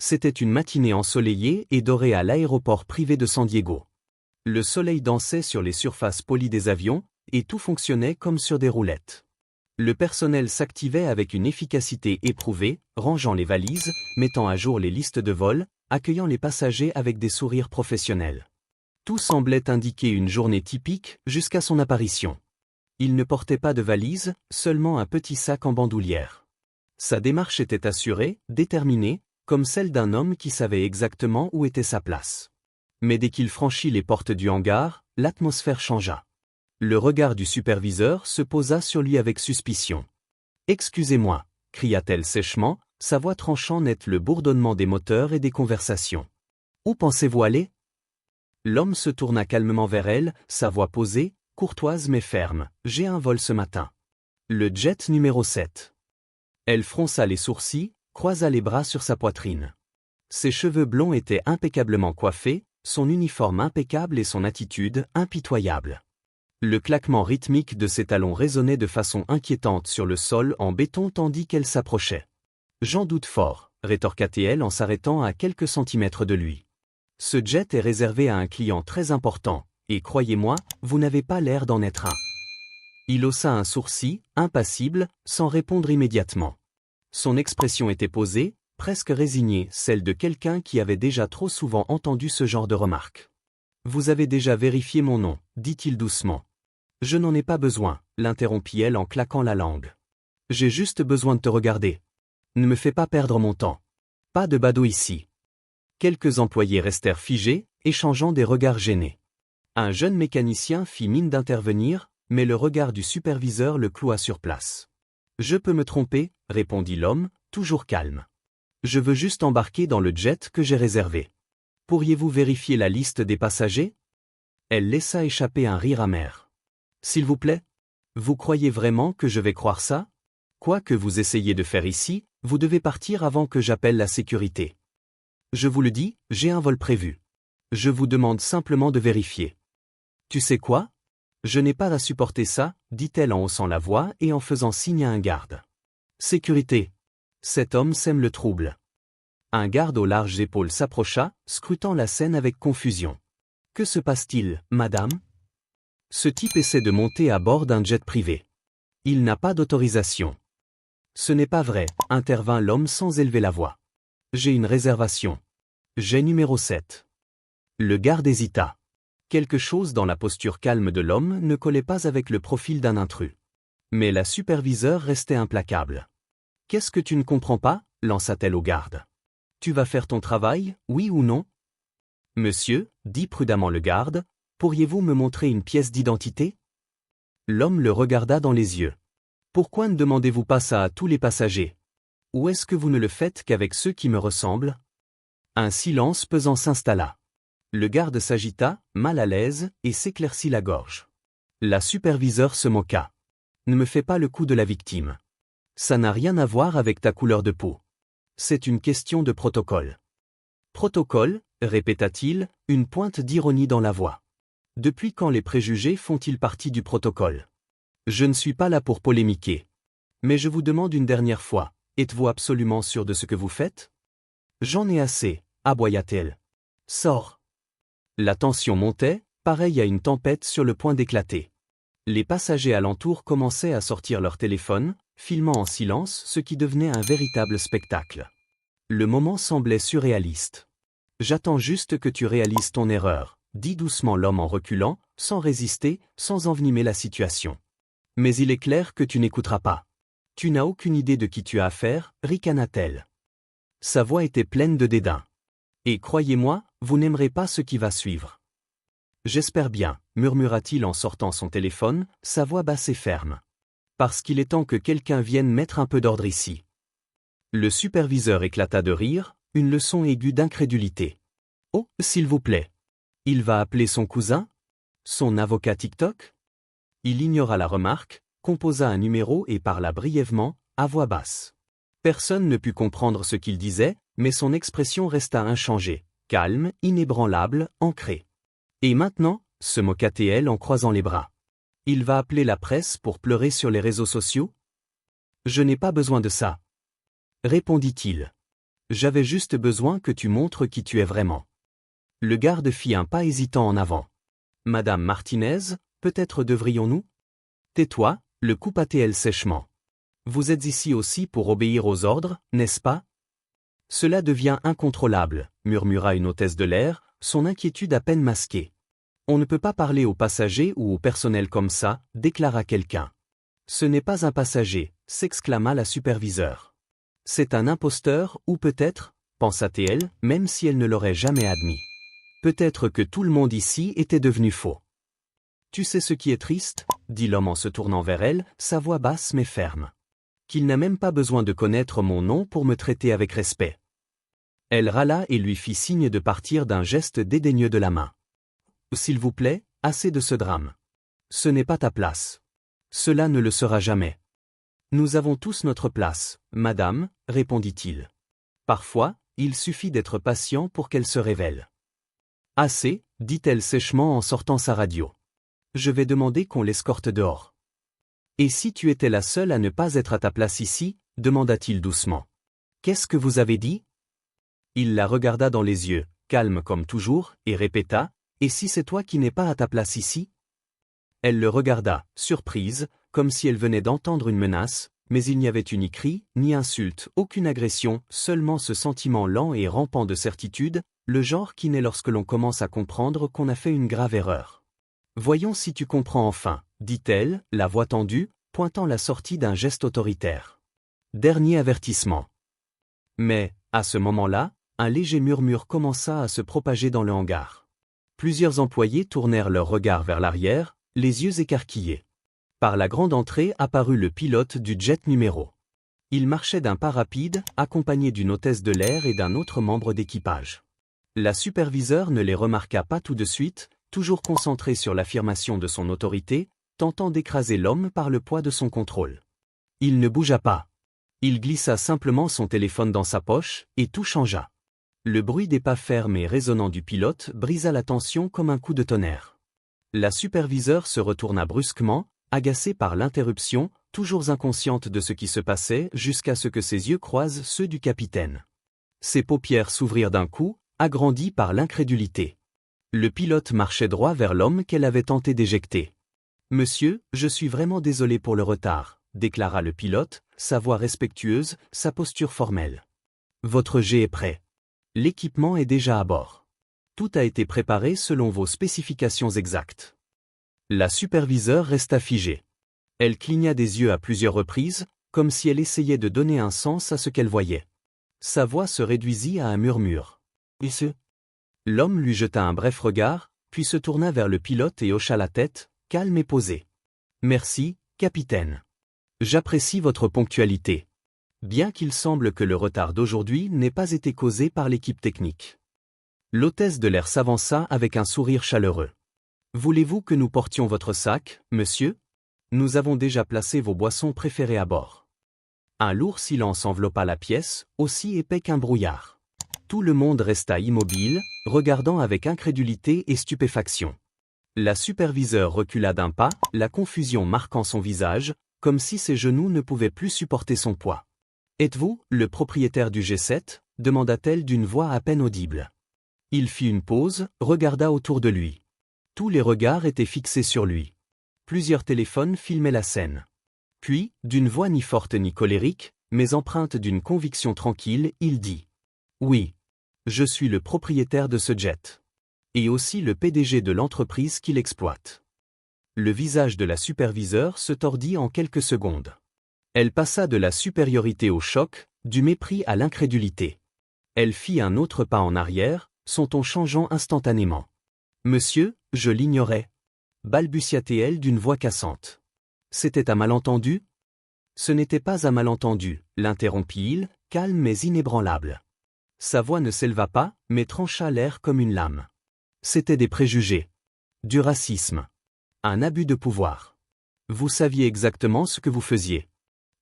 C'était une matinée ensoleillée et dorée à l'aéroport privé de San Diego. Le soleil dansait sur les surfaces polies des avions, et tout fonctionnait comme sur des roulettes. Le personnel s'activait avec une efficacité éprouvée, rangeant les valises, mettant à jour les listes de vol, accueillant les passagers avec des sourires professionnels. Tout semblait indiquer une journée typique jusqu'à son apparition. Il ne portait pas de valise, seulement un petit sac en bandoulière. Sa démarche était assurée, déterminée, comme celle d'un homme qui savait exactement où était sa place. Mais dès qu'il franchit les portes du hangar, l'atmosphère changea. Le regard du superviseur se posa sur lui avec suspicion. « Excusez-moi » cria-t-elle sèchement, sa voix tranchant net le bourdonnement des moteurs et des conversations. « Où pensez-vous aller » L'homme se tourna calmement vers elle, sa voix posée, courtoise mais ferme. « J'ai un vol ce matin. Le jet numéro 7. » Elle fronça les sourcils, croisa les bras sur sa poitrine. Ses cheveux blonds étaient impeccablement coiffés, son uniforme impeccable et son attitude impitoyable. Le claquement rythmique de ses talons résonnait de façon inquiétante sur le sol en béton tandis qu'elle s'approchait. « J'en doute fort » rétorqua-t-elle en s'arrêtant à quelques centimètres de lui. « Ce jet est réservé à un client très important, et croyez-moi, vous n'avez pas l'air d'en être un. » Il haussa un sourcil, impassible, sans répondre immédiatement. Son expression était posée, presque résignée, celle de quelqu'un qui avait déjà trop souvent entendu ce genre de remarques. « Vous avez déjà vérifié mon nom » dit-il doucement. « Je n'en ai pas besoin » l'interrompit-elle en claquant la langue. « J'ai juste besoin de te regarder. Ne me fais pas perdre mon temps. Pas de badaud ici. » Quelques employés restèrent figés, échangeant des regards gênés. Un jeune mécanicien fit mine d'intervenir, mais le regard du superviseur le cloua sur place. « Je peux me tromper » répondit l'homme, toujours calme. « Je veux juste embarquer dans le jet que j'ai réservé. Pourriez-vous vérifier la liste des passagers ?» Elle laissa échapper un rire amer. « S'il vous plaît ? Vous croyez vraiment que je vais croire ça ? Quoi que vous essayiez de faire ici, vous devez partir avant que j'appelle la sécurité. Je vous le dis, j'ai un vol prévu. Je vous demande simplement de vérifier. » « Tu sais quoi ? Je n'ai pas à supporter ça, dit-elle en haussant la voix et en faisant signe à un garde. « Sécurité. Cet homme sème le trouble. » Un garde aux larges épaules s'approcha, scrutant la scène avec confusion. « Que se passe-t-il, madame ? » Ce type essaie de monter à bord d'un jet privé. Il n'a pas d'autorisation. « Ce n'est pas vrai, intervint l'homme sans élever la voix. J'ai une réservation. J'ai numéro 7. Le garde hésita. Quelque chose dans la posture calme de l'homme ne collait pas avec le profil d'un intrus. Mais la superviseure restait implacable. « Qu'est-ce que tu ne comprends pas » lança-t-elle au garde. « Tu vas faire ton travail, oui ou non ?»« Monsieur, dit prudemment le garde, pourriez-vous me montrer une pièce d'identité ?» L'homme le regarda dans les yeux. « Pourquoi ne demandez-vous pas ça à tous les passagers ? Ou est-ce que vous ne le faites qu'avec ceux qui me ressemblent ?» Un silence pesant s'installa. Le garde s'agita, mal à l'aise, et s'éclaircit la gorge. La superviseure se moqua. « Ne me fais pas le coup de la victime. Ça n'a rien à voir avec ta couleur de peau. C'est une question de protocole. »« Protocole » répéta-t-il, une pointe d'ironie dans la voix. « Depuis quand les préjugés font-ils partie du protocole ? Je ne suis pas là pour polémiquer. Mais je vous demande une dernière fois, êtes-vous absolument sûr de ce que vous faites ? » « J'en ai assez » aboya-t-elle. « Sors !» La tension montait, pareille à une tempête sur le point d'éclater. Les passagers alentour commençaient à sortir leur téléphone, filmant en silence ce qui devenait un véritable spectacle. Le moment semblait surréaliste. « J'attends juste que tu réalises ton erreur » dit doucement l'homme en reculant, sans résister, sans envenimer la situation. « Mais il est clair que tu n'écouteras pas. Tu n'as aucune idée de qui tu as affaire, ricana-t-elle. Sa voix était pleine de dédain. Et croyez-moi, vous n'aimerez pas ce qui va suivre. J'espère bien, murmura-t-il en sortant son téléphone, sa voix basse et ferme. Parce qu'il est temps que quelqu'un vienne mettre un peu d'ordre ici. Le superviseur éclata de rire, une leçon aiguë d'incrédulité. Oh, s'il vous plaît. Il va appeler son cousin ? Son avocat TikTok ? Il ignora la remarque, composa un numéro et parla brièvement, à voix basse. Personne ne put comprendre ce qu'il disait, mais son expression resta inchangée, calme, inébranlable, ancrée. Et maintenant, se moqua-t-elle en croisant les bras. Il va appeler la presse pour pleurer sur les réseaux sociaux ? Je n'ai pas besoin de ça. Répondit-il. J'avais juste besoin que tu montres qui tu es vraiment. Le garde fit un pas hésitant en avant. Madame Martinez, peut-être devrions-nous? Tais-toi, le coupa-t-elle sèchement. Vous êtes ici aussi pour obéir aux ordres, n'est-ce pas? Cela devient incontrôlable, murmura une hôtesse de l'air, son inquiétude à peine masquée. On ne peut pas parler aux passagers ou au personnel comme ça, déclara quelqu'un. Ce n'est pas un passager, s'exclama la superviseure. C'est un imposteur, ou peut-être, pensa-t-elle, même si elle ne l'aurait jamais admis. Peut-être que tout le monde ici était devenu faux. Tu sais ce qui est triste, dit l'homme en se tournant vers elle, sa voix basse mais ferme. Qu'il n'a même pas besoin de connaître mon nom pour me traiter avec respect. Elle râla et lui fit signe de partir d'un geste dédaigneux de la main. S'il vous plaît, assez de ce drame. Ce n'est pas ta place. Cela ne le sera jamais. Nous avons tous notre place, madame, répondit-il. Parfois, il suffit d'être patient pour qu'elle se révèle. Assez, dit-elle sèchement en sortant sa radio. Je vais demander qu'on l'escorte dehors. Et si tu étais la seule à ne pas être à ta place ici, demanda-t-il doucement. Qu'est-ce que vous avez dit? Il la regarda dans les yeux, calme comme toujours, et répéta, et si c'est toi qui n'es pas à ta place ici? Elle le regarda, surprise, comme si elle venait d'entendre une menace, mais il n'y avait eu ni cri, ni insulte, aucune agression, seulement ce sentiment lent et rampant de certitude, le genre qui naît lorsque l'on commence à comprendre qu'on a fait une grave erreur. Voyons si tu comprends enfin, dit-elle, la voix tendue, pointant la sortie d'un geste autoritaire. Dernier avertissement. Mais, à ce moment-là, un léger murmure commença à se propager dans le hangar. Plusieurs employés tournèrent leur regard vers l'arrière, les yeux écarquillés. Par la grande entrée apparut le pilote du jet numéro. Il marchait d'un pas rapide, accompagné d'une hôtesse de l'air et d'un autre membre d'équipage. La superviseure ne les remarqua pas tout de suite, toujours concentrée sur l'affirmation de son autorité, tentant d'écraser l'homme par le poids de son contrôle. Il ne bougea pas. Il glissa simplement son téléphone dans sa poche, et tout changea. Le bruit des pas fermes et résonnants du pilote brisa la tension comme un coup de tonnerre. La superviseure se retourna brusquement, agacée par l'interruption, toujours inconsciente de ce qui se passait jusqu'à ce que ses yeux croisent ceux du capitaine. Ses paupières s'ouvrirent d'un coup, agrandies par l'incrédulité. Le pilote marchait droit vers l'homme qu'elle avait tenté d'éjecter. « Monsieur, je suis vraiment désolé pour le retard », déclara le pilote, sa voix respectueuse, sa posture formelle. « Votre jet est prêt. L'équipement est déjà à bord. Tout a été préparé selon vos spécifications exactes. » La superviseure resta figée. Elle cligna des yeux à plusieurs reprises, comme si elle essayait de donner un sens à ce qu'elle voyait. Sa voix se réduisit à un murmure. « Monsieur ?» L'homme lui jeta un bref regard, puis se tourna vers le pilote et hocha la tête, calme et posé. « Merci, capitaine. J'apprécie votre ponctualité. Bien qu'il semble que le retard d'aujourd'hui n'ait pas été causé par l'équipe technique. » L'hôtesse de l'air s'avança avec un sourire chaleureux. « Voulez-vous que nous portions votre sac, monsieur? Nous avons déjà placé vos boissons préférées à bord. » Un lourd silence enveloppa la pièce, aussi épais qu'un brouillard. Tout le monde resta immobile, regardant avec incrédulité et stupéfaction. La superviseure recula d'un pas, la confusion marquant son visage, comme si ses genoux ne pouvaient plus supporter son poids. « Êtes-vous le propriétaire du G7 » demanda-t-elle d'une voix à peine audible. Il fit une pause, regarda autour de lui. Tous les regards étaient fixés sur lui. Plusieurs téléphones filmaient la scène. Puis, d'une voix ni forte ni colérique, mais empreinte d'une conviction tranquille, il dit « Oui. Je suis le propriétaire de ce jet. Et aussi le PDG de l'entreprise qui l'exploite. » Le visage de la superviseure se tordit en quelques secondes. Elle passa de la supériorité au choc, du mépris à l'incrédulité. Elle fit un autre pas en arrière, son ton changeant instantanément. « Monsieur, je l'ignorais. » balbutia-t-elle d'une voix cassante. « C'était un malentendu ?» ?»« Ce n'était pas un malentendu, » l'interrompit-il, calme mais inébranlable. Sa voix ne s'éleva pas, mais trancha l'air comme une lame. C'était des préjugés. Du racisme. Un abus de pouvoir. Vous saviez exactement ce que vous faisiez.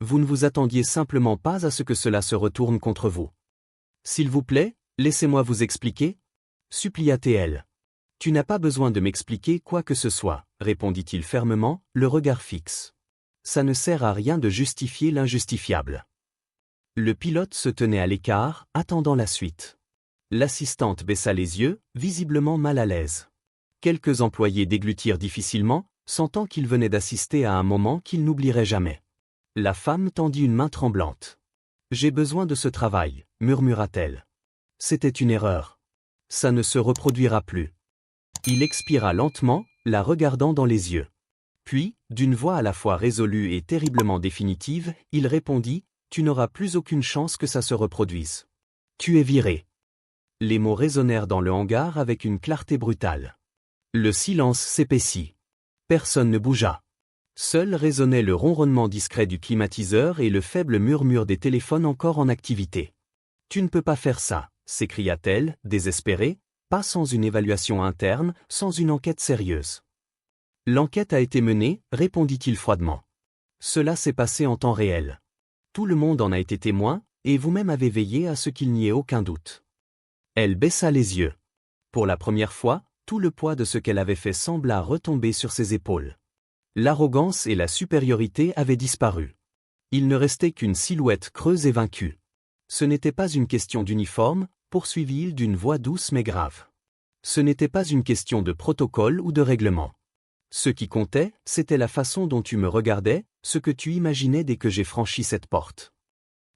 Vous ne vous attendiez simplement pas à ce que cela se retourne contre vous. S'il vous plaît, laissez-moi vous expliquer, supplia-t-elle. Tu n'as pas besoin de m'expliquer quoi que ce soit, répondit-il fermement, le regard fixe. Ça ne sert à rien de justifier l'injustifiable. Le pilote se tenait à l'écart, attendant la suite. L'assistante baissa les yeux, visiblement mal à l'aise. Quelques employés déglutirent difficilement, sentant qu'ils venaient d'assister à un moment qu'ils n'oublieraient jamais. La femme tendit une main tremblante. « J'ai besoin de ce travail », murmura-t-elle. « C'était une erreur. Ça ne se reproduira plus. » Il expira lentement, la regardant dans les yeux. Puis, d'une voix à la fois résolue et terriblement définitive, il répondit « Tu n'auras plus aucune chance que ça se reproduise. Tu es viré. » Les mots résonnèrent dans le hangar avec une clarté brutale. Le silence s'épaissit. Personne ne bougea. Seul résonnait le ronronnement discret du climatiseur et le faible murmure des téléphones encore en activité. « Tu ne peux pas faire ça », s'écria-t-elle, désespérée, pas sans une évaluation interne, sans une enquête sérieuse. « L'enquête a été menée, répondit-il froidement. Cela s'est passé en temps réel. Tout le monde en a été témoin, et vous-même avez veillé à ce qu'il n'y ait aucun doute. » Elle baissa les yeux. Pour la première fois, tout le poids de ce qu'elle avait fait sembla retomber sur ses épaules. L'arrogance et la supériorité avaient disparu. Il ne restait qu'une silhouette creuse et vaincue. Ce n'était pas une question d'uniforme, poursuivit-il d'une voix douce mais grave. Ce n'était pas une question de protocole ou de règlement. Ce qui comptait, c'était la façon dont tu me regardais, ce que tu imaginais dès que j'ai franchi cette porte.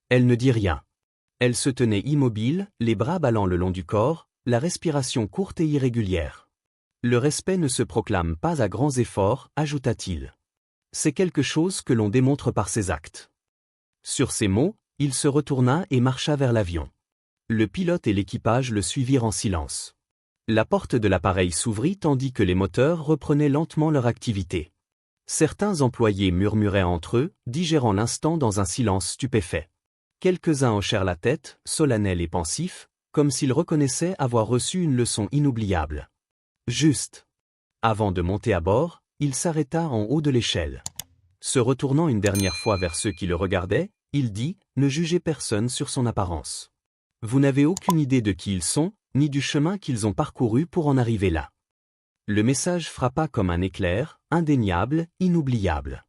Elle ne dit rien. Elle se tenait immobile, les bras ballant le long du corps, la respiration courte et irrégulière. Le respect ne se proclame pas à grands efforts, ajouta-t-il. C'est quelque chose que l'on démontre par ses actes. Sur ces mots, il se retourna et marcha vers l'avion. Le pilote et l'équipage le suivirent en silence. La porte de l'appareil s'ouvrit tandis que les moteurs reprenaient lentement leur activité. Certains employés murmuraient entre eux, digérant l'instant dans un silence stupéfait. Quelques-uns hochèrent la tête, solennels et pensifs, comme s'ils reconnaissaient avoir reçu une leçon inoubliable. Juste. Avant de monter à bord, il s'arrêta en haut de l'échelle. Se retournant une dernière fois vers ceux qui le regardaient, il dit « Ne jugez personne sur son apparence. Vous n'avez aucune idée de qui ils sont, ni du chemin qu'ils ont parcouru pour en arriver là. » Le message frappa comme un éclair, indéniable, inoubliable.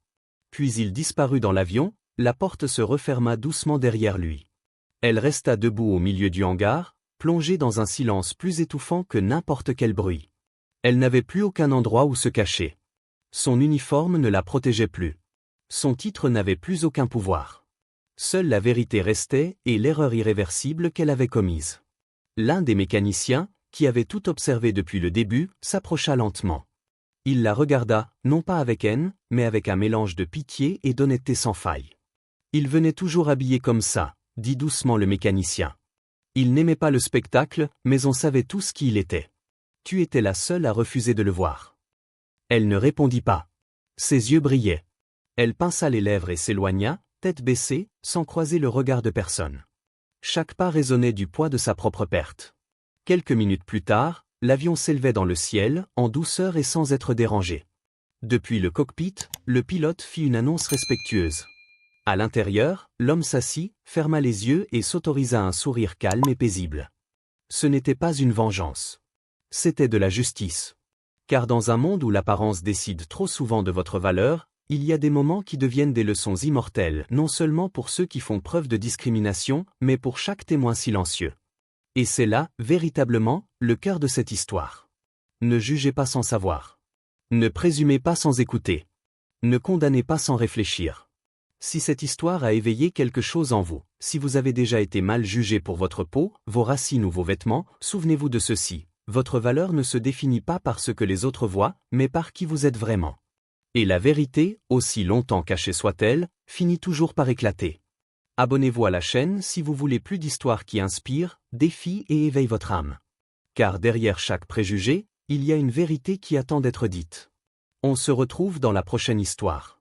Puis il disparut dans l'avion, la porte se referma doucement derrière lui. Elle resta debout au milieu du hangar, plongée dans un silence plus étouffant que n'importe quel bruit. Elle n'avait plus aucun endroit où se cacher. Son uniforme ne la protégeait plus. Son titre n'avait plus aucun pouvoir. Seule la vérité restait et l'erreur irréversible qu'elle avait commise. L'un des mécaniciens, qui avait tout observé depuis le début, s'approcha lentement. Il la regarda, non pas avec haine, mais avec un mélange de pitié et d'honnêteté sans faille. « Il venait toujours habillé comme ça », dit doucement le mécanicien. Il n'aimait pas le spectacle, mais on savait tous qui il était. Tu étais la seule à refuser de le voir. Elle ne répondit pas. Ses yeux brillaient. Elle pinça les lèvres et s'éloigna, tête baissée, sans croiser le regard de personne. Chaque pas résonnait du poids de sa propre perte. Quelques minutes plus tard, l'avion s'élevait dans le ciel, en douceur et sans être dérangé. Depuis le cockpit, le pilote fit une annonce respectueuse. À l'intérieur, l'homme s'assit, ferma les yeux et s'autorisa un sourire calme et paisible. Ce n'était pas une vengeance. C'était de la justice. Car dans un monde où l'apparence décide trop souvent de votre valeur, il y a des moments qui deviennent des leçons immortelles, non seulement pour ceux qui font preuve de discrimination, mais pour chaque témoin silencieux. Et c'est là, véritablement, le cœur de cette histoire. Ne jugez pas sans savoir. Ne présumez pas sans écouter. Ne condamnez pas sans réfléchir. Si cette histoire a éveillé quelque chose en vous, si vous avez déjà été mal jugé pour votre peau, vos racines ou vos vêtements, souvenez-vous de ceci. Votre valeur ne se définit pas par ce que les autres voient, mais par qui vous êtes vraiment. Et la vérité, aussi longtemps cachée soit-elle, finit toujours par éclater. Abonnez-vous à la chaîne si vous voulez plus d'histoires qui inspirent, défient et éveillent votre âme. Car derrière chaque préjugé, il y a une vérité qui attend d'être dite. On se retrouve dans la prochaine histoire.